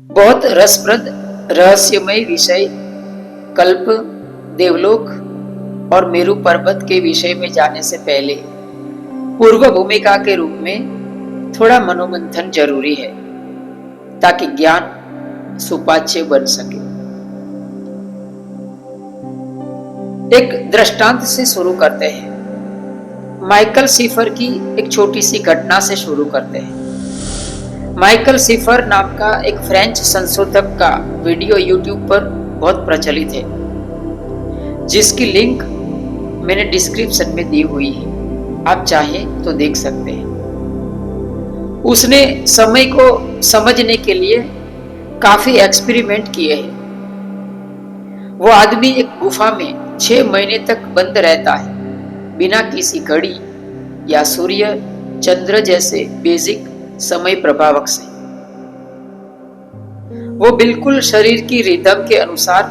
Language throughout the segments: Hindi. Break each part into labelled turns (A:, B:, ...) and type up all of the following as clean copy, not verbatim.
A: बहुत रसप्रद रहस्यमय विषय कल्प, देवलोक और मेरु पर्वत के विषय में जाने से पहले पूर्व भूमिका के रूप में थोड़ा मनोमंथन जरूरी है ताकि ज्ञान सुपाच्य बन सके। एक दृष्टांत से शुरू करते हैं। माइकल सीफर की एक छोटी सी घटना से शुरू करते हैं। माइकल सीफर नाम का एक फ्रेंच संशोधक का वीडियो यूट्यूब पर बहुत प्रचलित है, जिसकी लिंक मैंने डिस्क्रिप्शन में दी हुई है, आप चाहें तो देख सकते हैं। उसने समय को समझने के लिए काफी एक्सपेरिमेंट किए हैं। वो आदमी एक गुफा में 6 महीने तक बंद रहता है, बिना किसी घड़ी या सूर्य चंद्र जैसे बेसिक समय प्रभावक से। वो बिल्कुल शरीर की रिदम के अनुसार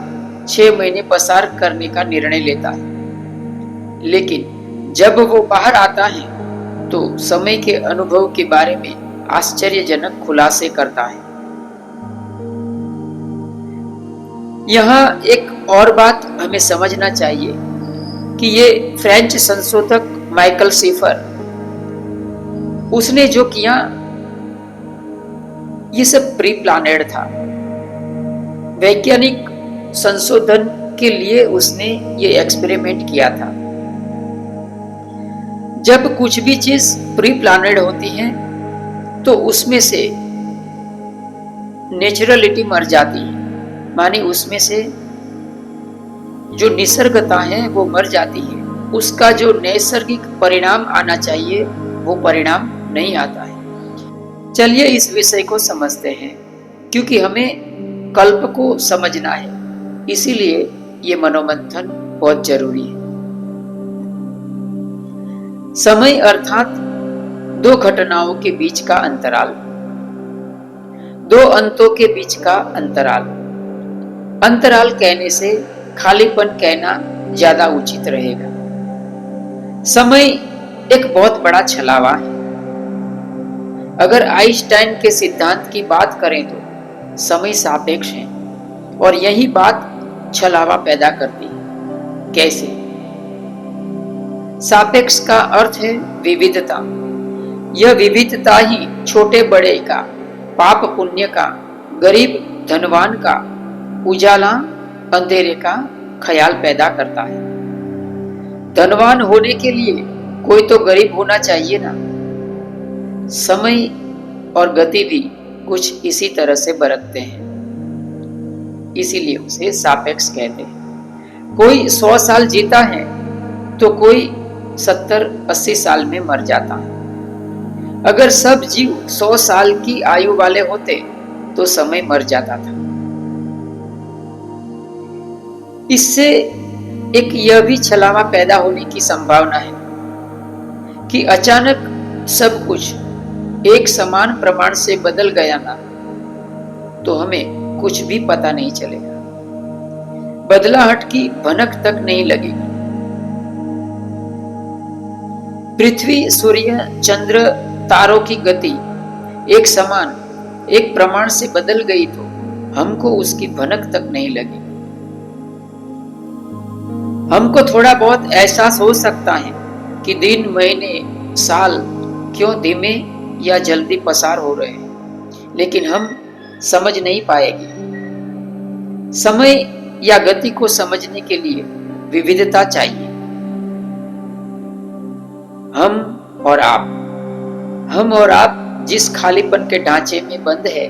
A: 6 महीने पसार करने का निर्णय लेता है, लेकिन जब वो बाहर आता है तो समय के अनुभव के बारे में आश्चर्यजनक खुलासे करता है। यहाँ एक और बात हमें समझना चाहिए कि ये फ्रेंच संशोधक माइकल सीफर, उसने जो किया ये सब प्री प्लानेड था। वैज्ञानिक संशोधन के लिए उसने ये एक्सपेरिमेंट किया था। जब कुछ भी चीज प्री प्लानेड होती है तो उसमें से नेचुरलिटी मर जाती है, माने उसमें से जो निसर्गता है वो मर जाती है। उसका जो नैसर्गिक परिणाम आना चाहिए वो परिणाम नहीं आता है। चलिए इस विषय को समझते हैं, क्योंकि हमें कल्प को समझना है, इसीलिए ये मनोमंथन बहुत जरूरी है। समय अर्थात दो घटनाओं के बीच का अंतराल, दो अंतों के बीच का अंतराल। अंतराल कहने से खालीपन कहना ज्यादा उचित रहेगा। समय एक बहुत बड़ा छलावा है। अगर आइंस्टाइन के सिद्धांत की बात करें तो समय सापेक्ष है और यही बात छलावा पैदा करती है। कैसे? सापेक्ष का अर्थ है विविधता। यह विविधता ही छोटे बड़े का, पाप पुण्य का, गरीब धनवान का, उजाला अंधेरे का ख्याल पैदा करता है। धनवान होने के लिए कोई तो गरीब होना चाहिए ना। समय और गति भी कुछ इसी तरह से बरतते हैं, इसीलिए उसे सापेक्ष कहते हैं। कोई 100 साल जीता है तो कोई 70-80 साल में मर जाता है। अगर सब जीव 100 साल की आयु वाले होते तो समय मर जाता था। इससे एक यह भी छलावा पैदा होने की संभावना है कि अचानक सब कुछ एक समान प्रमाण से बदल गया ना, तो हमें कुछ भी पता नहीं चलेगा। बदलाहट की भनक तक नहीं लगेगी। पृथ्वी, सूर्य, चंद्र, तारों की गति एक समान, एक प्रमाण से बदल गई तो हमको उसकी भनक तक नहीं लगेगी। हमको थोड़ा बहुत एहसास हो सकता है कि दिन, महीने, साल क्यों धीमे या जल्दी पसार हो रहे हैं, लेकिन हम समझ नहीं पाएंगे। समय या गति को समझने के लिए विविधता चाहिए। हम और आप जिस खालीपन के ढांचे में बंद है,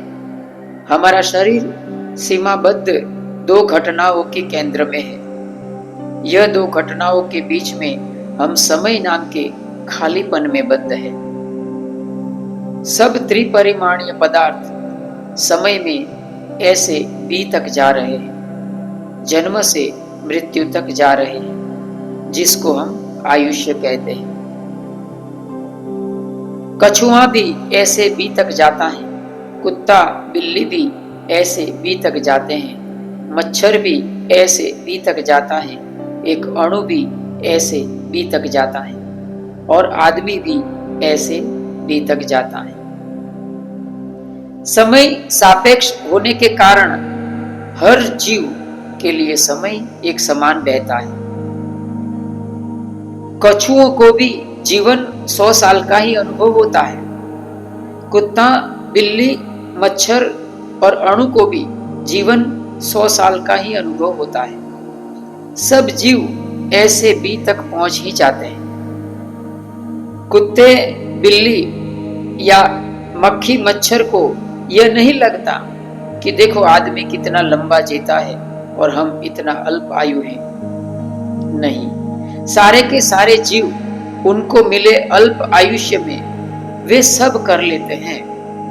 A: हमारा शरीर सीमाबद्ध दो घटनाओं के केंद्र में है। यह दो घटनाओं के बीच में हम समय नाम के खालीपन में बंद है। सब त्रिपरिमाणीय पदार्थ समय में ऐसे बी तक जा रहे हैं, जन्म से मृत्यु तक जा रहे हैं, जिसको हम आयुष्य कहते हैं। कछुआ भी ऐसे बी तक जाता है, कुत्ता बिल्ली भी ऐसे बी तक जाते हैं, मच्छर भी ऐसे बी तक जाता है, एक अणु भी ऐसे बी तक जाता है और आदमी भी ऐसे बी तक जाता है। समय सापेक्ष होने के कारण हर जीव के लिए समय एक समान बहता है। कछुओं को भी जीवन 100 साल का ही अनुभव होता है। कुत्ता, बिल्ली, मच्छर और अणु को भी जीवन 100 साल का ही अनुभव होता है। सब जीव ऐसे बी तक पहुंच ही जाते हैं। कुत्ते, बिल्ली या मक्खी, मच्छर को यह नहीं लगता कि देखो आदमी कितना लंबा जीता है और हम इतना अल्प आयु हैं। नहीं, सारे के सारे जीव उनको मिले अल्प आयुष्य में वे सब कर लेते हैं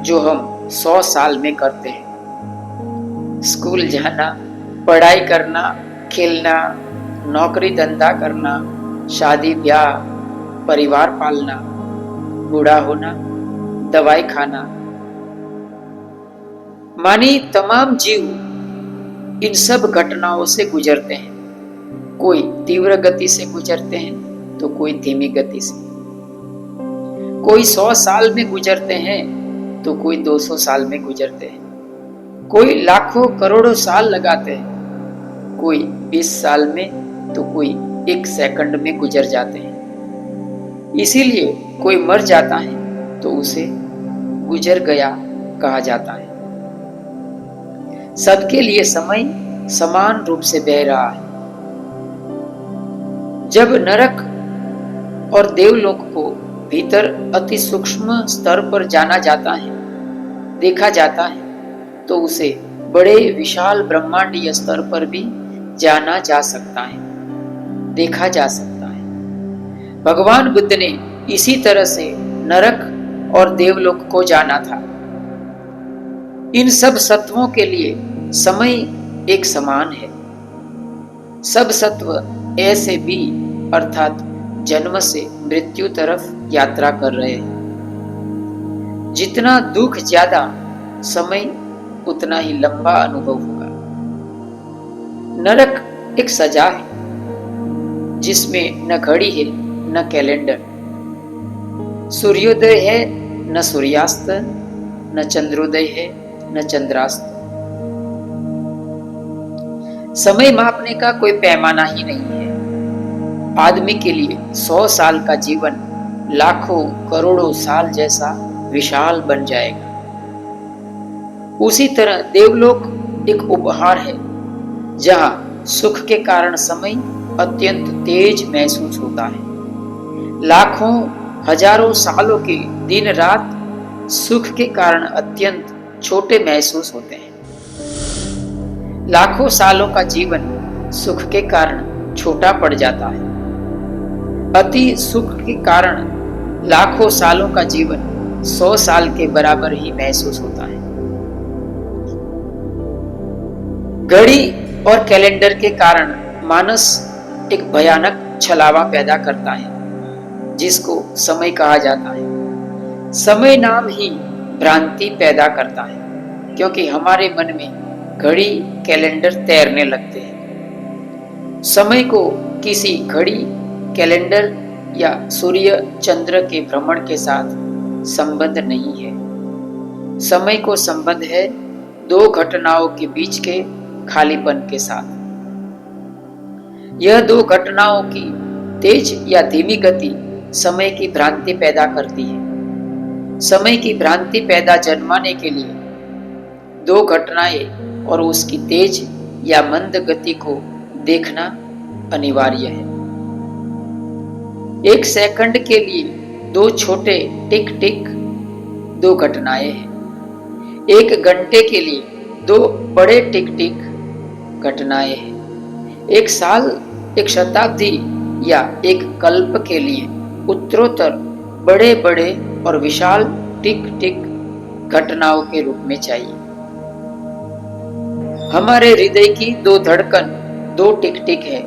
A: जो हम 100 साल में करते हैं। स्कूल जाना, पढ़ाई करना, खेलना, नौकरी धंधा करना, शादी ब्याह, परिवार पालना, बूढ़ा होना, दवाई खाना, मानी तमाम जीव इन सब घटनाओं से गुजरते हैं। कोई तीव्र गति से गुजरते हैं तो कोई धीमी गति से। कोई 100 साल में गुजरते हैं तो कोई 200 साल में गुजरते हैं। कोई लाखों करोड़ों साल लगाते हैं, कोई 20 साल में तो कोई 1 सेकंड में गुजर जाते हैं। इसीलिए कोई मर जाता है तो उसे गुजर गया कहा जाता है। सबके लिए समय समान रूप से बह रहा है। जब नरक और देवलोक को भीतर अति सूक्ष्म स्तर पर जाना जाता है, देखा जाता है, तो उसे बड़े विशाल ब्रह्मांडीय स्तर पर भी जाना जा सकता है, देखा जा सकता है। भगवान बुद्ध ने इसी तरह से नरक और देवलोक को जाना था। इन सब सत्वों के लिए समय एक समान है। सब सत्व ऐसे भी अर्थात जन्म से मृत्यु तरफ यात्रा कर रहे हैं। जितना दुख ज्यादा, समय उतना ही लंबा अनुभव होगा। नरक एक सजा है जिसमें न घड़ी है न कैलेंडर, सूर्योदय है न सूर्यास्त, न चंद्रोदय है न चंद्रास्त। समय मापने का कोई पैमाना ही नहीं है। आदमी के लिए 100 साल का जीवन लाखों करोड़ों साल जैसा विशाल बन जाएगा। उसी तरह देवलोक एक उपहार है जहां सुख के कारण समय अत्यंत तेज महसूस होता है। लाखों हजारों सालों के दिन रात सुख के कारण अत्यंत छोटे महसूस होते हैं। लाखों सालों का जीवन सुख के कारण छोटा पड़ जाता है। अति सुख के कारण लाखों सालों का जीवन 100 साल के बराबर ही महसूस होता है। घड़ी और कैलेंडर के कारण मानस एक भयानक छलावा पैदा करता है जिसको समय कहा जाता है। समय नाम ही भ्रांति पैदा करता है क्योंकि हमारे मन में घड़ी कैलेंडर तैरने लगते हैं। समय को किसी घड़ी, कैलेंडर या सूर्य चंद्र के भ्रमण के साथ संबंध नहीं है। समय को संबंध है 2 घटनाओं के बीच के खालीपन के साथ। यह 2 घटनाओं की तेज या धीमी गति समय की भ्रांति पैदा करती है। समय की भ्रांति पैदा जन्माने के लिए 2 घटनाएं और उसकी तेज या मंद गति को देखना अनिवार्य है। 1 सेकंड के लिए 2 छोटे टिक टिक 2 घटनाएं हैं। 1 घंटे के लिए 2 बड़े टिक टिक घटनाएं हैं। 1 साल, 1 शताब्दी या 1 कल्प के लिए उत्तरोत्तर बड़े बड़े और विशाल टिक टिक घटनाओं के रूप में चाहिए। हमारे हृदय की 2 धड़कन 2 टिक टिक है,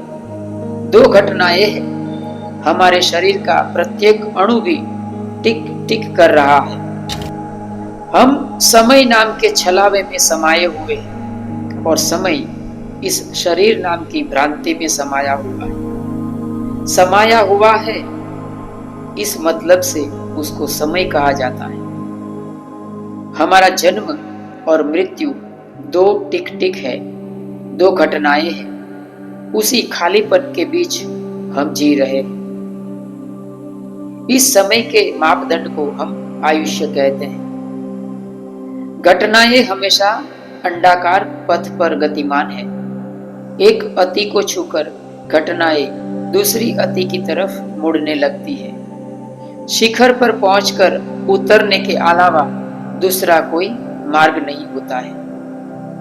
A: 2 घटनाएं हैं। हमारे शरीर का प्रत्येक अणु भी टिक टिक कर रहा है। हम समय नाम के छलावे में समाये हुए हैं और समय इस शरीर नाम की भ्रांति में समाया हुआ है। समाया हुआ है इस मतलब से उसको समय कहा जाता है। हमारा जन्म और मृत्यु दो टिक टिक है, दो घटनाएं हैं। उसी खालीपन के बीच हम जी रहे हैं। इस समय के मापदंड को हम आयुष्य कहते हैं। घटनाएं हमेशा अंडाकार पथ पर गतिमान है। एक अति को छूकर घटनाएं दूसरी अति की तरफ मुड़ने लगती है। शिखर पर पहुंचकर उतरने के अलावा दूसरा कोई मार्ग नहीं होता है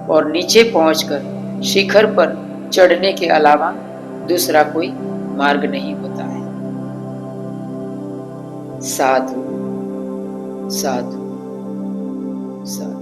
A: और नीचे पहुंचकर शिखर पर चढ़ने के अलावा दूसरा कोई मार्ग नहीं होता है। साधु साधु साधु।